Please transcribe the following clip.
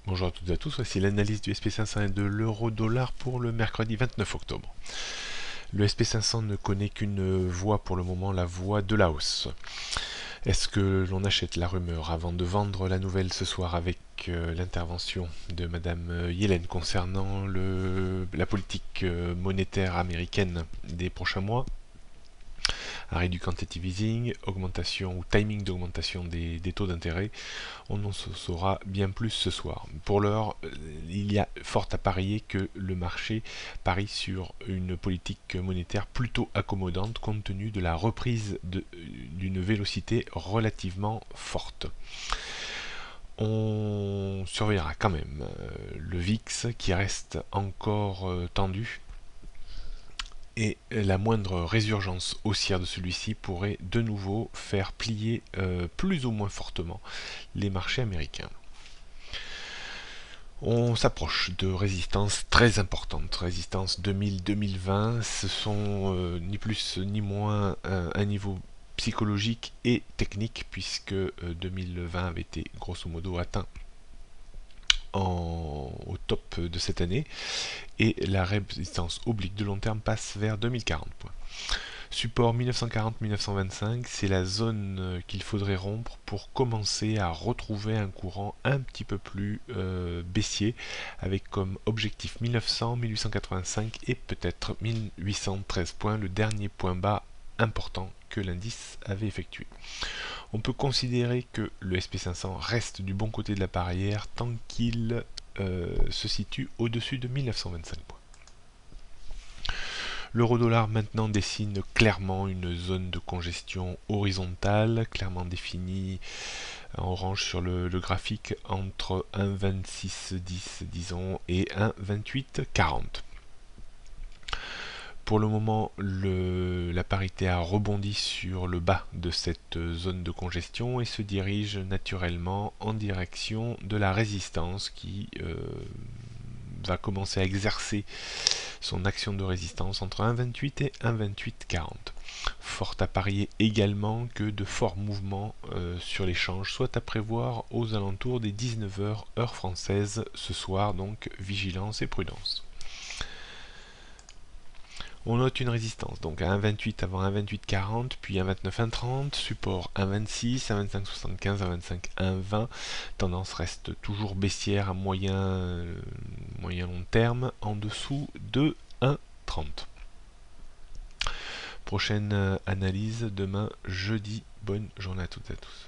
Bonjour à toutes et à tous, voici l'analyse du SP500 et de l'euro-dollar pour le mercredi 29 octobre. Le SP500 ne connaît qu'une voie pour le moment, la voie de la hausse. Est-ce que l'on achète la rumeur avant de vendre la nouvelle ce soir avec l'intervention de Madame Yellen concernant la politique monétaire américaine des prochains mois? Arrêt du quantitative easing, augmentation ou timing d'augmentation des taux d'intérêt, on en saura bien plus ce soir. Pour l'heure, il y a fort à parier que le marché parie sur une politique monétaire plutôt accommodante compte tenu de la reprise d'une vélocité relativement forte. On surveillera quand même le VIX qui reste encore tendu, et la moindre résurgence haussière de celui-ci pourrait de nouveau faire plier plus ou moins fortement les marchés américains. On s'approche de résistances très importantes, résistance 2000-2020, ce sont ni plus ni moins un niveau psychologique et technique, puisque 2020 avait été grosso modo atteint au top de cette année, et la résistance oblique de long terme passe vers 2040 points. Support 1940-1925, c'est la zone qu'il faudrait rompre pour commencer à retrouver un courant un petit peu plus baissier, avec comme objectif 1900, 1885 et peut-être 1813 points, le dernier point bas important que l'indice avait effectué. On peut considérer que le SP500 reste du bon côté de la barrière tant qu'il se situe au-dessus de 1925 points. L'euro-dollar maintenant dessine clairement une zone de congestion horizontale, clairement définie en orange sur le graphique entre 1,2610 disons et 1,2840. Pour le moment, la parité a rebondi sur le bas de cette zone de congestion et se dirige naturellement en direction de la résistance qui va commencer à exercer son action de résistance entre 1,28 et 1,2840. Fort à parier également que de forts mouvements sur l'échange soient à prévoir aux alentours des 19h heure française ce soir, donc vigilance et prudence. On note une résistance, donc à 1,28 avant 1,2840, puis 1,29,130, support 1,26, 1,25,75, 1,25,120. Tendance reste toujours baissière à moyen long terme, en dessous de 1,30. Prochaine analyse demain jeudi. Bonne journée à toutes et à tous.